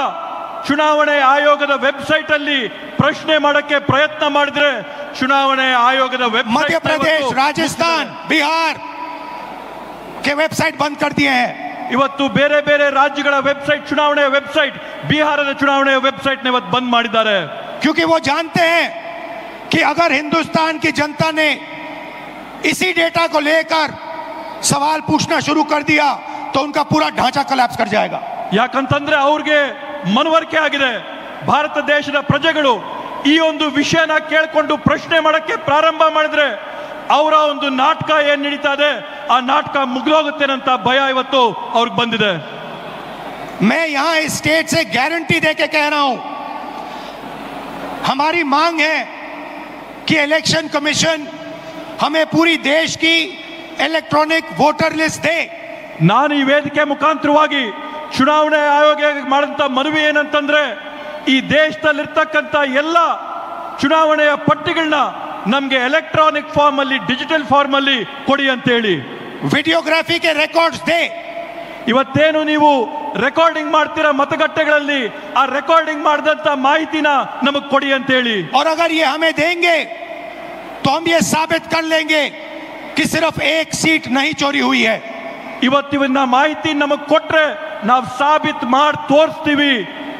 ಚುನಾವಣೆ ಆಯೋಗದ ವೆಬ್ಸೈಟ್ ಅಲ್ಲಿ ಪ್ರಶ್ನೆ ಮಾಡಕ್ಕೆ ಪ್ರಯತ್ನ ಮಾಡಿದ್ರೆ ಚುನಾವಣೆ ಆಯೋಗದ ವೆಬ್ಸೈಟ್ मध्य प्रदेश, राजस्थान, बिहार के वेबसाइट बंद कर दिए हैं। ಇವತ್ತು ಬೇರೆ ಬೇರೆ ರಾಜ್ಯಗಳ ವೆಬ್ಸೈಟ್, ಚುನಾವಣೆ ವೆಬ್ಸೈಟ್, ಬಿಹಾರದ ಚುನಾವಣೆ ವೆಬ್ಸೈಟ್ ನ ಇವತ್ತು ಬಂದ್ ಮಾಡಿದ್ದಾರೆ। क्योंकि वो जानते हैं कि अगर हिंदुस्तान की जनता ने इसी डेटा को लेकर सवाल पूछना शुरू कर दिया तो उनका पूरा ढांचा कोलैप्स कर जाएगा। ಯಾಕಂತಂದ್ರೆ ಅವ್ರಿಗೆ ಮನವರಿಕೆ ಆಗಿದೆ, ಭಾರತ ದೇಶದ ಪ್ರಜೆಗಳು ಈ ಒಂದು ವಿಷಯನ ಕೇಳಿಕೊಂಡು ಪ್ರಶ್ನೆ ಮಾಡಕ್ಕೆ ಪ್ರಾರಂಭ ಮಾಡಿದ್ರೆ ಅವರ ಒಂದು ನಾಟಕ ಏನ್ ನಡೀತಾ ಇದೆ ಆ ನಾಟಕ ಮುಗಿದೋಗುತ್ತೇನಂತ ಭಯ ಇವತ್ತು ಅವ್ರಿಗೆ ಬಂದಿದೆ। मैं यहां इस स्टेट से गारंटी देके कह रहा हूं, हमारी मांग है कि इलेक्शन कमीशन हमें पूरी देश की इलेक्ट्रॉनिक वोटर लिस्ट दे। ನಾನು ಈ ವೇದಿಕೆ ಮುಖಾಂತರವಾಗಿ ಚುನಾವಣೆ ಆಯೋಗ ಮಾಡಿದಂತ ಮನವಿ ಏನಂತಂದ್ರೆ, ಈ ದೇಶದಲ್ಲಿರ್ತಕ್ಕಂಥ ಎಲ್ಲ ಚುನಾವಣೆಯ ಪಟ್ಟಿಗಳನ್ನ ನಮಗೆ ಎಲೆಕ್ಟ್ರಾನಿಕ್ ಫಾರ್ಮ್ ಅಲ್ಲಿ, ಡಿಜಿಟಲ್ ಫಾರ್ಮ್ ಅಲ್ಲಿ ಕೊಡಿ ಅಂತ ಹೇಳಿ। वीडियोग्राफी के रिकॉर्ड्स दे। ಇವತ್ತೇನು ನೀವು ರೆಕಾರ್ಡಿಂಗ್ ಮಾಡ್ತೀರಾ ಮತಗಟ್ಟೆಗಳಲ್ಲಿ, ಆ ರೆಕಾರ್ಡಿಂಗ್ ಮಾಡಿದಂತ ಮಾಹಿತಿನ ನಮಗೆ ಕೊಡಿ ಅಂತ ಹೇಳಿ। और अगर ये हमें देंगे तो हम ये साबित कर लेंगे कि सिर्फ एक सीट नहीं चोरी हुई है। ಇವತ್ತಿನ ಮಾಹಿತಿ ನಮಗೆ ಕೊಟ್ರೆ ನಾವು ಸಾಬೀತು ಮಾಡಿ ತೋರಿಸ್ತೀವಿ,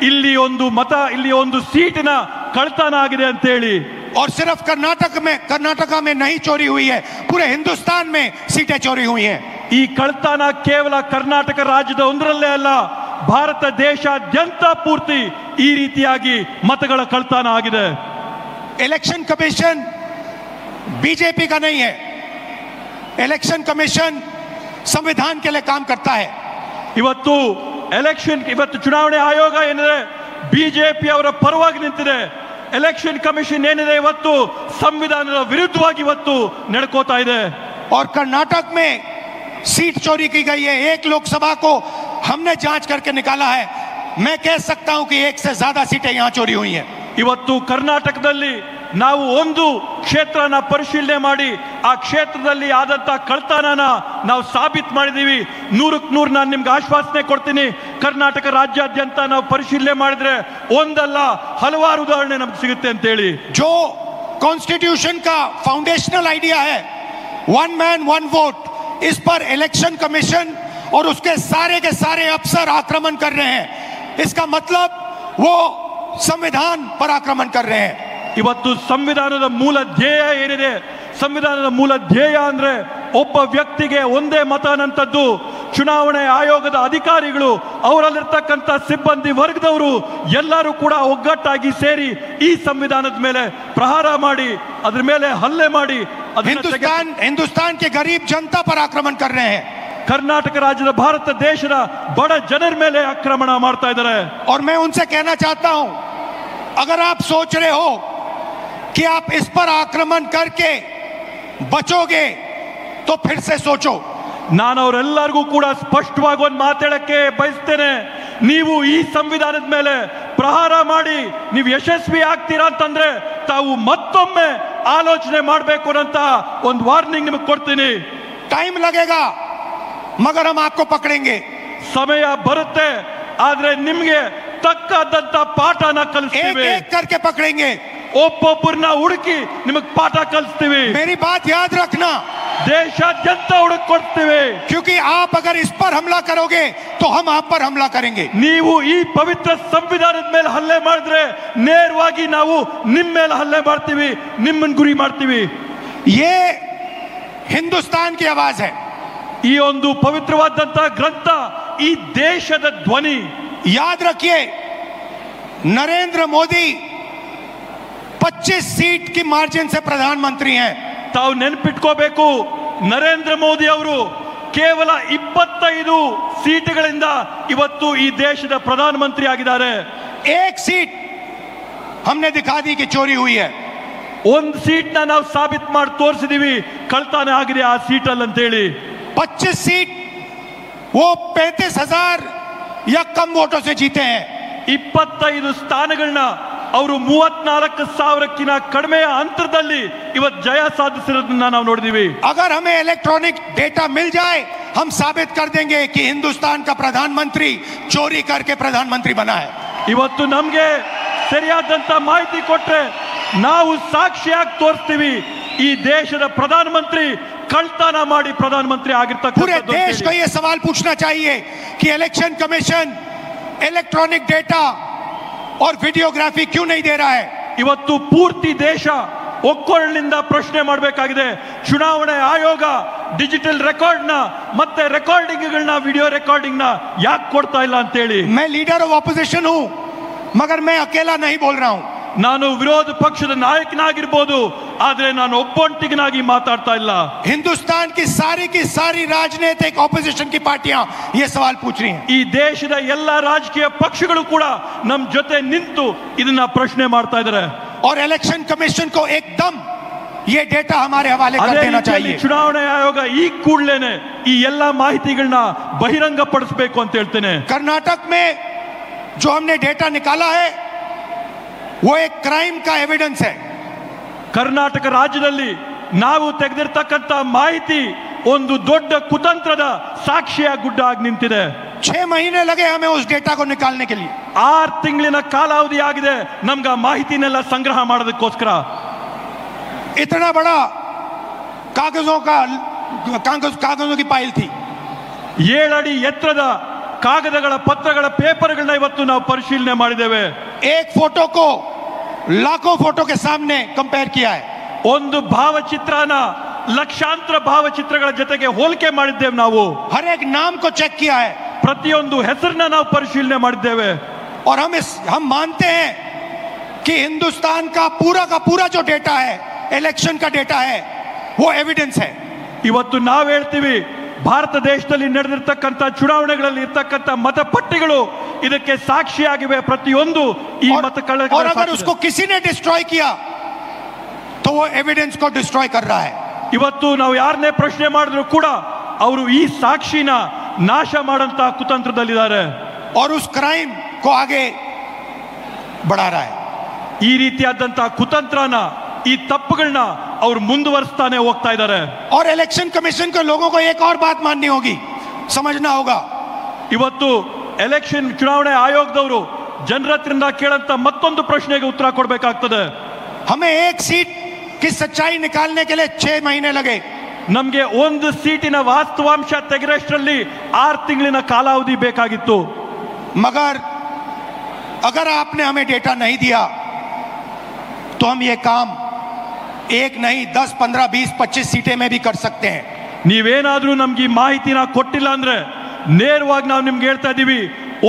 ಇಲ್ಲಿ ಒಂದು ಮತ, ಇಲ್ಲಿ ಒಂದು ಸೀಟಿನ ಕಳ್ತನ ಆಗಿದೆ ಅಂತ ಹೇಳಿ। और सिर्फ कर्नाटका में नहीं चोरी हुई है, पूरे हिंदुस्तान में सीटें चोरी हुई हैं। ಈ ಕಳ್ತನ ಕೇವಲ ಕರ್ನಾಟಕ ರಾಜ್ಯದ ಒಂದರಲ್ಲೇ ಅಲ್ಲ, ಭಾರತ ದೇಶಾದ್ಯಂತ ಪೂರ್ತಿ ಈ ರೀತಿಯಾಗಿ ಮತಗಳ ಕಳ್ತನ ಆಗಿದೆ। इलेक्शन कमीशन बीजेपी का नहीं है। इलेक्शन कमीशन संविधान के लिए काम करता है। ಇವತ್ತು ಚುನಾವಣೆ ಆಯೋಗ ಏನಿದೆ ಬಿಜೆಪಿ ಅವರ ಪರವಾಗಿ ನಿಂತಿದೆ. ಎಲೆಕ್ಷನ್ ಕಮಿಷನ್ ಏನಿದೆ ಇವತ್ತು ಸಂವಿಧಾನದ ವಿರುದ್ಧವಾಗಿ ಇವತ್ತು ನಡ್ಕೋತಾ ಇದೆ. और कर्नाटक में सीट चोरी की गई है। एक लोकसभा को हमने जांच करके निकाला है। मैं कह सकता हूं कि 1 से ज्यादा सीटें यहां चोरी हुई हैं। ಇವತ್ತು ಕರ್ನಾಟಕದಲ್ಲಿ ನಾವು ಒಂದು ಕ್ಷೇತ್ರನ ಪರಿಶೀಲನೆ ಮಾಡಿ ಆ ಕ್ಷೇತ್ರದಲ್ಲಿ ಆದಂತ ಕಳ್ತನನ ನಾವು ಸಾಬೀತು ಮಾಡಿದೀವಿ. 100ಕ್ಕೆ 100 ನಾನು ನಿಮ್ಗೆ ಆಶ್ವಾಸನೆ ಕೊಡ್ತೀನಿ. ಕರ್ನಾಟಕ ರಾಜ್ಯಾದ್ಯಂತ ನಾವು ಪರಿಶೀಲನೆ ಮಾಡಿದ್ರೆ ಒಂದಲ್ಲ ಹಲವಾರು ಉದಾಹರಣೆ ನಮ್ಗೆ ಸಿಗುತ್ತೆ ಅಂತ ಹೇಳಿ. जो कॉन्स्टिट्यूशन का फाउंडेशनल आइडिया है, 1 मैन 1 वोट, इस पर इलेक्शन कमीशन और उसके सारे अफसर आक्रमण कर रहे हैं। इसका मतलब वो संविधान पर आक्रमण कर रहे हैं। ಇವತ್ತು ಸಂವಿಧಾನದ ಮೂಲ ಧ್ಯೇಯ ಏನಿದೆ, ಸಂವಿಧಾನದ ಮೂಲ ಧ್ಯೇಯ ಅಂದ್ರೆ ಒಬ್ಬ ವ್ಯಕ್ತಿಗೆ ಒಂದೇ ಮತ ಅನ್ನಂಥದ್ದು. ಚುನಾವಣೆ ಆಯೋಗದ ಅಧಿಕಾರಿಗಳು, ಅವರಲ್ಲಿರ್ತಕ್ಕಂಥ ಸಿಬ್ಬಂದಿ ವರ್ಗದವರು ಎಲ್ಲರೂ ಕೂಡ ಒಗ್ಗಟ್ಟಾಗಿ ಸೇರಿ ಈ ಸಂವಿಧಾನದ ಮೇಲೆ ಪ್ರಹಾರ ಮಾಡಿ ಅದ್ರ ಮೇಲೆ ಹಲ್ಲೆ ಮಾಡಿ हिंदुस्तान के गरीब जनता पर आक्रमण कर रहे हैं। ಕರ್ನಾಟಕ ರಾಜ್ಯದ ಭಾರತ ದೇಶದ ಬಡ ಜನರ ಮೇಲೆ ಆಕ್ರಮಣ ಮಾಡ್ತಾ ಇದ್ದಾರೆ. और मैं उनसे कहना चाहता हूं, अगर आप सोच रहे हो कि आप इस पर आक्रमण करके बचोगे तो फिर से सोचो। ನಾನು ಅವರೆಲ್ಲರಿಗೂ ಕೂಡ ಸ್ಪಷ್ಟವಾಗಿ ಒಂದು ಮಾತಾಡಕ್ಕೆ ಬಯಸ್ತೇನೆ. ನೀವು ಈ ಸಂವಿಧಾನದ ಮೇಲೆ ಪ್ರಹಾರ ಮಾಡಿ ನೀವು ಯಶಸ್ವಿ ಆಗ್ತೀರಾ ಅಂತಂದ್ರೆ ತಾವು ಮತ್ತೊಮ್ಮೆ ಆಲೋಚನೆ ಮಾಡಬೇಕು ಅಂತ ಒಂದು ವಾರ್ನಿಂಗ್ ನಿಮಗೆ ಕೊಡ್ತೀನಿ. टाइम लगेगा मगर हम आपको पकड़ेंगे। ಸಮಯ ಬರುತ್ತೆ, ಆದ್ರೆ ನಿಮ್ಗೆ ತಕ್ಕದಂತ ಪಾಠನ ಕಲಿಸ್ತೀವಿ. एक करके पकड़ेंगे, ಒಬ್ಬೊಬ್ಬರನ್ನ ಹುಡುಕಿ ನಿಮಗೆ ಪಾಠ ಕಲಿಸ್ತೀವಿ. मेरी बात याद रखना, ದೇಶಾದ್ಯಂತ ಹುಡುಕಿ ಕೊಡ್ತೀವಿ. क्योंकि आप अगर इस पर हमला करोगे तो हम आप पर हमला करेंगे। ನೀವು ಈ ಪವಿತ್ರ ಸಂವಿಧಾನದ ಮೇಲೆ ಹಲ್ಲೆ ಮಾಡಿದ್ರೆ ನೇರವಾಗಿ ನಾವು ನಿಮ್ಮ ಮೇಲೆ ಹಲ್ಲೆ ಮಾಡ್ತೀವಿ, ನಿಮ್ಮನ್ನ ಗುರಿ ಮಾಡ್ತೀವಿ. ये हिंदुस्तान की आवाज है। ಈ ಒಂದು ಪವಿತ್ರವಾದಂತ ಗ್ರಂಥ ಈ ದೇಶದ ಧ್ವನಿ. याद रखिए, नरेंद्र मोदी 25 सीट की मार्जिन से प्रधानमंत्री हैं। ತಾವು ನೆನಪಿಟ್ಕೋಬೇಕು, ನರೇಂದ್ರ ಮೋದಿ ಅವರು ಕೇವಲ 25 ಸೀಟುಗಳಿಂದ ಇವತ್ತು ಈ ದೇಶದ ಪ್ರಧಾನಮಂತ್ರಿ ಆಗಿದ್ದಾರೆ. एक सीट हमने दिखा दी कि चोरी हुई है। ಒಂದು ಸೀಟ್ ನಾವು ಸಾಬೀತು ಮಾಡಿ ತೋರಿಸಿದೀವಿ ಕಳ್ತನ ಆಗಿದೆ ಆ ಸೀಟಲ್ಲಿ ಅಂತ ಹೇಳಿ. 25 सीट वो 35,000 या कम वोटों से जीते हैं। 25 ಸ್ಥಾನಗಳನ್ನ ಅವರು 34,000ಕ್ಕಿಂತ ಕಡಿಮೆ ಅಂತರದಲ್ಲಿ ಇವತ್ತು ಜಯ ಸಾಧಿಸಿರೋದನ್ನ ನಾವು ನೋಡಿದೀವಿ. अगर हमें इलेक्ट्रॉनिक डेटा मिल जाए, हम साबित कर देंगे कि हिंदुस्तान का प्रधानमंत्री चोरी करके प्रधानमंत्री बना है। ಇವತ್ತು ನಮ್ಗೆ ಸರಿಯಾದಂತ ಮಾಹಿತಿ ಕೊಟ್ರೆ ನಾವು ಸಾಕ್ಷಿಯಾಗಿ ತೋರಿಸ್ತೀವಿ ಈ ದೇಶದ ಪ್ರಧಾನಮಂತ್ರಿ ಕಳ್ತನ ಮಾಡಿ ಪ್ರಧಾನಮಂತ್ರಿ ಆಗಿರ್ತಕ್ಕಂಥ. पूरे देश को यह सवाल पूछना चाहिए कि इलेक्शन कमीशन इलेक्ट्रॉनिक डेटा और वीडियोग्राफी क्यों नहीं दे रहा है। ಇವತ್ತು ಪೂರ್ತಿ ದೇಶ ಒಕ್ಕೊರಳಿನಿಂದ ಪ್ರಶ್ನೆ ಮಾಡಬೇಕಾಗಿದೆ. ಚುನಾವಣೆ ಆಯೋಗ ಡಿಜಿಟಲ್ ರೆಕಾರ್ಡ್ ನ ಮತ್ತೆ ರೆಕಾರ್ಡಿಂಗ್ಗಳನ್ನ, ವಿಡಿಯೋ ರೆಕಾರ್ಡಿಂಗ್ ನ ಯಾಕೆ ಕೊಡ್ತಾ ಇಲ್ಲ ಅಂತ ಹೇಳಿ. मैं लीडर ऑफ ऑपोजिशन हूं मगर मैं अकेला नहीं बोल रहा हूं। ನಾನು ವಿರೋಧ ಪಕ್ಷದ ನಾಯಕನಾಗಿರ್ಬೋದು, ಆದ್ರೆ ನಾನು ಒಬ್ಬೊಂಟಿಗನಾಗಿ ಮಾತಾಡ್ತಾ ಇಲ್ಲ. हिंदुस्तान की सारी राजनीतिक ऑपोजिशन की पार्टियां ये सवाल पूछ रही हैं। ಈ ದೇಶದ ಎಲ್ಲಾ ರಾಜಕೀಯ ಪಕ್ಷಗಳು ಕೂಡ ನಮ್ಮ ಜೊತೆ ನಿಂತು ಇದನ್ನ ಪ್ರಶ್ನೆ ಮಾಡ್ತಾ ಇದ್ದಾರೆ. और इलेक्शन कमीशन को एकदम ये डेटा हमारे हवाले कर देना चाहिए। ಚುನಾವಣಾ ಆಯೋಗ ಈ ಕೂಡಲೇನೆ ಈ ಎಲ್ಲಾ ಮಾಹಿತಿಗಳನ್ನ ಬಹಿರಂಗ ಪಡಿಸಬೇಕು ಅಂತ ಹೇಳ್ತೇನೆ. कर्नाटक में जो हमने डेटा निकाला है वो एक क्राइम का एविडेंस है। ಕರ್ನಾಟಕ ರಾಜ್ಯದಲ್ಲಿ ನಾವು ತೆಗೆದಿರ್ತಕ್ಕಂಥ ಮಾಹಿತಿ ಒಂದು ದೊಡ್ಡ ಕುತಂತ್ರದ ಸಾಕ್ಷಿಯ ಗುಡ್ಡ ಆಗಿ ನಿಂತಿದೆ. 6 महीने लगे हमें उस डेटा को निकालने के लिए। 6 ತಿಂಗಳಿನ ಕಾಲಾವಧಿ ಆಗಿದೆ ನಮ್ಗೆ ಮಾಹಿತಿನೆಲ್ಲ ಸಂಗ್ರಹ ಮಾಡೋದಕ್ಕೋಸ್ಕರ. इतना बड़ा कागजों की पाइल थी। 7 ಅಡಿ ಎತ್ತರದ ಕಾಗದಗಳ ಪತ್ರಗಳ ಪೇಪರ್ಗಳನ್ನ ಇವತ್ತು ನಾವು ಪರಿಶೀಲನೆ ಮಾಡಿದ್ದೇವೆ. एक फोटो को लाखों फोटो के सामने कंपेयर किया है। ಒಂದು ಭಾವಚಿತ್ರನ ಲಕ್ಷಾಂತರ ಭಾವಚಿತ್ರಗಳ ಜೊತೆಗೆ ಹೋಲಿಕೆ ಮಾಡಿದ್ದೇವೆ ನಾವು. हर एक नाम को चेक किया है। ಪ್ರತಿಯೊಂದು ಹೆಸರನ್ನ ನಾವು ಪರಿಶೀಲನೆ ಮಾಡಿದ್ದೇವೆ. और हम मानते हैं कि हिंदुस्तान का पूरा जो डेटा है इलेक्शन का डेटा है, वो एविडेंस है। ಇವತ್ತು ನಾವು ಹೇಳ್ತೀವಿ ಭಾರತ ದೇಶದಲ್ಲಿ ನಡೆದಿರ್ತಕ್ಕಂಥ ಚುನಾವಣೆಗಳಲ್ಲಿ ಇರ್ತಕ್ಕಂಥ ಮತಪಟ್ಟಿಗಳು ಇದಕ್ಕೆ ಸಾಕ್ಷಿಯಾಗಿವೆ ಪ್ರತಿಯೊಂದು ಈ ಮತಗಳ और अगर उसको किसी ने डिस्ट्रॉय किया तो वो एविडेंस को डिस्ट्रॉय कर रहा है। ಇವತ್ತು ನಾವು ಯಾರನ್ನೇ ಪ್ರಶ್ನೆ ಮಾಡಿದ್ರು ಕೂಡ ಅವರು ಈ ಸಾಕ್ಷಿನ ನಾಶ ಮಾಡಂತ ಕುತಂತ್ರದಲ್ಲಿದ್ದಾರೆ और उस क्राइम को आगे बढ़ा रहा है। ಈ ರೀತಿಯಾದಂತಹ ಕುತಂತ್ರನ ಈ ತಪ್ಪುಗಳನ್ನ ಅವರು ಮುಂದುವರಿಸ್ತಾನೆ ಹೋಗ್ತಾ ಇದ್ದಾರೆ। और इलेक्शन कमीशन को लोगों को एक और बात माननी होगी, समझना होगा। ಇವತ್ತು ಎಲೆಕ್ಷನ್ ಚುನಾವಣೆ ಆಯೋಗದವರು ಜನರ ಹತ್ರದಿಂದ ಕೇಳಂತ ಮತ್ತೊಂದು ಪ್ರಶ್ನೆಗೆ ಉತ್ತರ ಕೊಡಬೇಕಾಗ್ತದೆ। हमें एक सीट की सच्चाई निकालने के लिए 6 महीने लगे। ನಮಗೆ ಒಂದು ಸೀಟಿನ ವಾಸ್ತವಾಂಶ ತೆಗೆರಷ್ಟರಲ್ಲಿ 6 ತಿಂಗಳಿನ ಕಾಲಾವಧಿ ಬೇಕಾಗಿತ್ತು। मगर अगर आपने हमें डेटा नहीं दिया तो हम ये काम एक नहीं 10, 15, 20, 25 सीटें में भी कर सकते हैं। ನೀವೇನಾದ್ರೂ ನಮ್ಗೆ ಈ ಮಾಹಿತಿನ ಕೊಟ್ಟಿಲ್ಲ ಅಂದ್ರೆ ನೇರವಾಗಿ ನಾವು ನಿಮ್ಗೆ ಹೇಳ್ತಾ ಇದೀವಿ,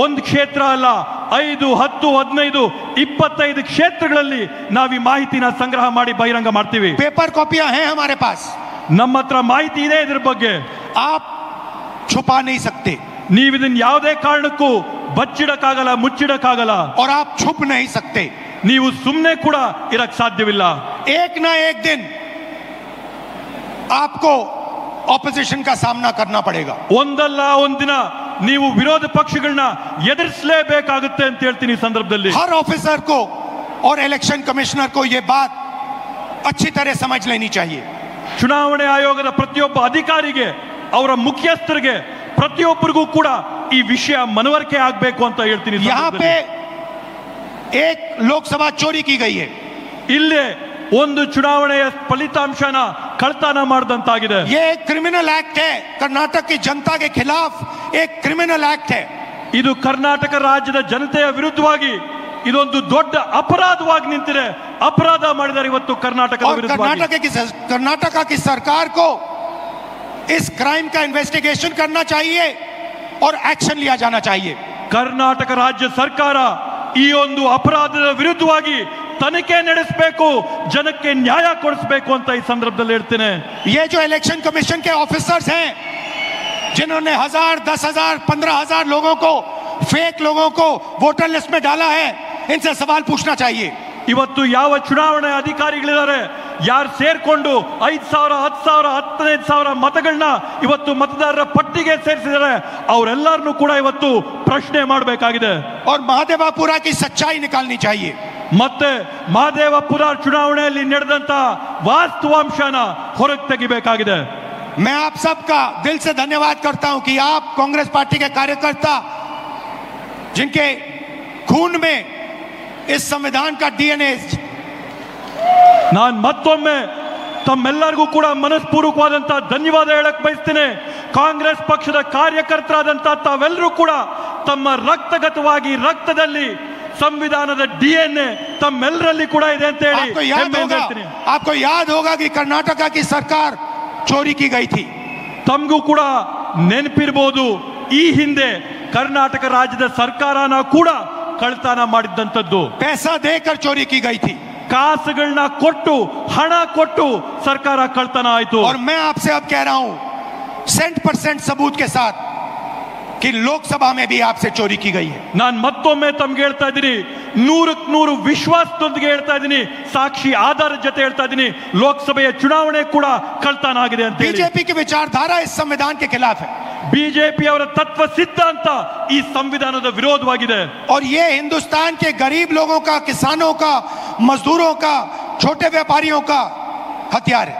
ಒಂದು ಕ್ಷೇತ್ರ ಅಲ್ಲ 5, 10, 15, 25 ಕ್ಷೇತ್ರಗಳಲ್ಲಿ ನಾವು ಈ ಮಾಹಿತಿನ ಸಂಗ್ರಹ ಮಾಡಿ ಬಹಿರಂಗ ಮಾಡ್ತೀವಿ। पेपर कॉपियां हैं हमारे पास, ನಮ್ಮ ಹತ್ರ ಮಾಹಿತಿ ಇದೆ ಇದ್ರ ಬಗ್ಗೆ। आप छुपा नहीं सकते, ನೀವು ಇದನ್ನ ಯಾವುದೇ ಕಾರಣಕ್ಕೂ ಬಚ್ಚಿಡಕ್ಕಾಗಲ್ಲ, ಮುಚ್ಚಿಡಕ್ಕಾಗಲ್ಲ, और आप छुप नहीं सकते। ನೀವು ಸುಮ್ಮನೆ ಕೂಡ ಇರಕ್ ಸಾಧ್ಯವಿಲ್ಲ। एक ना एक दिन आपको ऑपोजिशन का सामना करना पड़ेगा। ಒಂದಲ್ಲ ಒಂದಿನ ನೀವು ವಿರೋಧ ಪಕ್ಷಗಳನ್ನ ಎದುರಿಸಲೇಬೇಕಾಗುತ್ತೆ ಅಂತ ಹೇಳ್ತೀನಿ ಈ ಸಂದರ್ಭದಲ್ಲಿ। हर ऑफिसर को और इलेक्शन कमिश्नर को यह बात अच्छी तरह समझ लेनी चाहिए। ಚುನಾವಣೆ ಆಯೋಗದ ಪ್ರತಿಯೊಬ್ಬ ಅಧಿಕಾರಿಗೆ, ಅವರ ಮುಖ್ಯಸ್ಥರಿಗೆ, ಪ್ರತಿಯೊಬ್ಬರಿಗೂ ಕೂಡ ಈ ವಿಷಯ ಮನವರಿಕೆ ಆಗಬೇಕು ಅಂತ ಹೇಳ್ತೀನಿ। यहाँ पे एक लोकसभा चोरी की गई है, ಇಲ್ಲೇ ಒಂದು ಚುನಾವಣೆಯ ಫಲಿತಾಂಶನ ಕಳ್ತನ ಮಾಡಿದಂತಾಗಿದೆ। ये एक क्रिमिनल एक्ट है, कर्नाटक की जनता के खिलाफ एक क्रिमिनल एक्ट है। ಇದು ಕರ್ನಾಟಕ ರಾಜ್ಯದ ಜನತೆಯ ವಿರುದ್ಧವಾಗಿ ಇದೊಂದು ದೊಡ್ಡ ಅಪರಾಧವಾಗಿ ನಿಂತಿದೆ, ಅಪರಾಧ ಮಾಡಿದ್ದಾರೆ ಇವತ್ತು ಕರ್ನಾಟಕದ ವಿರುದ್ಧವಾಗಿ। कर्नाटका की सरकार को इस क्राइम का इन्वेस्टिगेशन करना चाहिए और एक्शन लिया जाना चाहिए। ಕರ್ನಾಟಕ ರಾಜ್ಯ ಸರ್ಕಾರ ಈ ಒಂದು ಅಪರಾಧದ ವಿರುದ್ಧವಾಗಿ ತನಿಖೆ ನಡೆಸಬೇಕು, ಜನಕ್ಕೆ ನ್ಯಾಯ ಕೊಡಿಸಬೇಕು ಅಂತ ಈ ಸಂದರ್ಭದಲ್ಲಿ ಹೇಳ್ತೇನೆ। ये जो इलेक्शन कमीशन के ऑफिसर्स हैं जिन्होंने 1000, 10,000, 15,000 लोगों को, फेक लोगों को वोटर लिस्ट में डाला है, इनसे सवाल पूछना चाहिए। ಇವತ್ತು ಯಾವ ಚುನಾವಣೆ ಅಧಿಕಾರಿಗಳಿದ್ದಾರೆ, ಯಾರು ಸೇರ್ಕೊಂಡು 5,000, 10,000, 15,000 ಮತಗಳನ್ನ ಇವತ್ತು ಮತದಾರರ ಪಟ್ಟಿಗೆ ಸೇರಿಸಿದ್ದಾರೆ, ಅವರೆಲ್ಲರನ್ನೂ ಕೂಡ ಇವತ್ತು ಪ್ರಶ್ನೆ ಮಾಡಬೇಕಾಗಿದೆ। और महादेवापुरा की सच्चाई निकालनी चाहिए। ಮತ್ತೆ ಮಹದೇವಪುರ ಚುನಾವಣೆಯಲ್ಲಿ ನಡೆದಂತ ವಾಸ್ತವಾಂಶನ ಹೊರಗೆ ತೆಗಿಬೇಕಾಗಿದೆ। मैं आप सबका दिल से धन्यवाद करता हूं कि आप कांग्रेस पार्टी के कार्यकर्ता, जिनके खून में इस संविधान का डीएनए, ನಾನು ಮತ್ತೊಮ್ಮೆ ತಮ್ಮೆಲ್ಲರಿಗೂ ಕೂಡ ಮನಸ್ಪೂರ್ವಕವಾದಂತಹ ಧನ್ಯವಾದ ಹೇಳಕ್ ಬಯಸ್ತೇನೆ। ಕಾಂಗ್ರೆಸ್ ಪಕ್ಷದ ಕಾರ್ಯಕರ್ತರಾದಂತಹ ತಾವೆಲ್ಲರೂ ಕೂಡ ತಮ್ಮ ರಕ್ತಗತವಾಗಿ ರಕ್ತದಲ್ಲಿ ಸಂವಿಧಾನದ ಡಿಎನ್ಎ ತಮ್ಮೆಲ್ಲರಲ್ಲಿ ಕೂಡ ಇದೆ ಅಂತ ಹೇಳಿ आपको याद होगा कि कर्नाटका की सरकार चोरी की गई थी। ತಮಗೂ ಕೂಡ ನೆನಪಿರಬಹುದು, ಈ ಹಿಂದೆ ಕರ್ನಾಟಕ ರಾಜ್ಯದ ಸರ್ಕಾರನ ಕೂಡ ಕಳ್ತನ ಮಾಡಿದ್ದಂಥದ್ದು। पैसा देकर चोरी की गई थी, ಕಾಸುಗಳನ್ನ ಕೊಟ್ಟು, ಹಣ ಕೊಟ್ಟು ಸರ್ಕಾರ ಕಳ್ತನ ಆಯಿತು। और मैं आपसे अब कह रहा हूं 100% सबूत के साथ कि लोकसभा में भी आपसे चोरी की गई है। ನಾನು ಮತ್ತೊಮ್ಮೆ ತಮ್ಗೆ ಹೇಳ್ತಾ ಇದ್ದೀನಿ, 100ಕ್ಕೆ 100 ವಿಶ್ವಾಸದೊಂದಿಗೆ ಹೇಳ್ತಾ ಇದ್ದೀನಿ, ಸಾಕ್ಷಿ ಆಧಾರದ ಜೊತೆ ಹೇಳ್ತಾ ಇದ್ದೀನಿ, ಲೋಕಸಭೆಯ ಚುನಾವಣೆ ಕೂಡ ಕಳ್ತನ ಆಗಿದೆ ಅಂತ ಹೇಳಿ। बीजेपी की विचारधारा इस संविधान के खिलाफ है। ಬಿಜೆಪಿ ಅವರ ತತ್ವ ಸಿದ್ಧಾಂತ ಈ ಸಂವಿಧಾನದ ವಿರೋಧವಾಗಿದೆ। और ये हिंदुस्तान के गरीब लोगों का, किसानों का, मजदूरों का, छोटे व्यापारियों का हथियार है।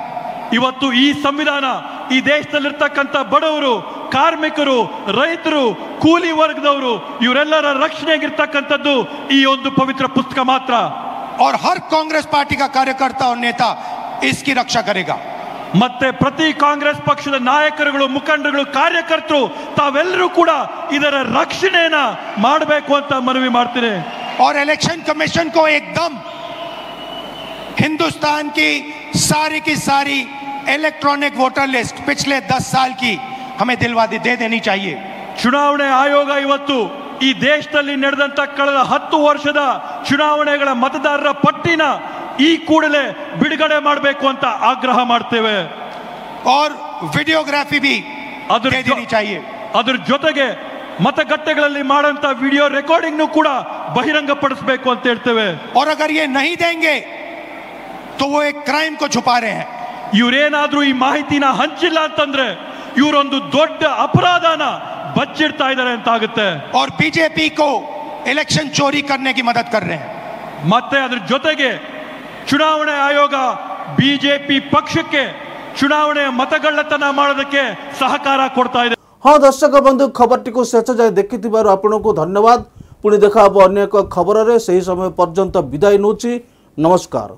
ಇವತ್ತು ಈ ಸಂವಿಧಾನ ಈ ದೇಶದಲ್ಲಿರ್ತಕ್ಕಂಥ ಬಡವರು, ಕಾರ್ಮಿಕರು, ರೈತರು, ಕೂಲಿ ವರ್ಗದವರು ಇವರೆಲ್ಲರ ರಕ್ಷಣೆಗಿರ್ತಕ್ಕಂಥದ್ದು ಈ ಒಂದು ಪವಿತ್ರ ಪುಸ್ತಕ ಮಾತ್ರ। और हर कांग्रेस पार्टी का कार्यकर्ता और नेता इसकी रक्षा करेगा। ಮತ್ತೆ ಪ್ರತಿ ಕಾಂಗ್ರೆಸ್ ಪಕ್ಷದ ನಾಯಕರುಗಳು, ಮುಖಂಡರುಗಳು, ಕಾರ್ಯಕರ್ತರು ತಾವೆಲ್ಲರೂ ಕೂಡ ಇದರ ರಕ್ಷಣೆಯನ್ನ ಮಾಡಬೇಕು ಅಂತ ಮನವಿ ಮಾಡ್ತೀನಿ। और इलेक्शन कमीशन को एकदम हिंदुस्तान की सारी इलेक्ट्रॉनिक वोटर लिस्ट पिछले 10 साल की हमें दे देनी चाहिए। ಚುನಾವಣೆ ಆಯೋಗ ಇವತ್ತು ಈ ದೇಶದಲ್ಲಿ ನಡೆದಂತ ಕಳೆದ 10 ವರ್ಷದ ಚುನಾವಣೆಗಳ ಮತದಾರರ ಪಟ್ಟಿನ ಈ ಕೂಡಲೇ ಬಿಡುಗಡೆ ಮಾಡಬೇಕು ಅಂತ ಆಗ್ರಹ ಮಾಡ್ತೇವೆ. और वीडियोग्राफी भी दे देनी चाहिए. ಅದರ ಜೊತೆಗೆ मतगट्टेಗಳಲ್ಲಿ ಮಾಡಂತ ವಿಡಿಯೋ ರೆಕಾರ್ಡಿಂಗ್ ನು ಕೂಡ ಬಹಿರಂಗಪಡಿಸಬೇಕು ಅಂತ ಹೇಳ್ತೇವೆ. और अगर ये नहीं देंगे तो वो एक क्राइम को छुपा रहे हैं. ಇವರೇನಾದ್ರೂ ಈ ಮಾಹಿತಿನ ಹಂಚಿಲ್ಲ ಅಂತಂದ್ರೆ ಇವರೊಂದು ದೊಡ್ಡ ಅಪರಾಧನ ಬಚ್ಚಿಡ್ತಾ ಇದ್ದಾರೆ ಅಂತ ಆಗುತ್ತೆ. और बीजेपी को इलेक्शन चोरी करने की मदद कर रहे हैं. ಮತ್ತೆ ಅದರ ಜೊತೆಗೆ ಚುನಾವಣೆ ಆಯೋಗ ಬಿಜೆಪಿ ಪಕ್ಷಕ್ಕೆ ಚುನಾವಣೆ मतगಳ್ಳತನ ಮಾಡೋದಕ್ಕೆ ಸಹಕಾರ ಕೊಡ್ತಾ ಇದೆ. हाँ दर्शक बंधु खबर टी शेष जाए देखि आपण को धन्यवाद. पुणी देखा अन्य एक खबर से ही समय पर्यंत विदाय नौची. नमस्कार.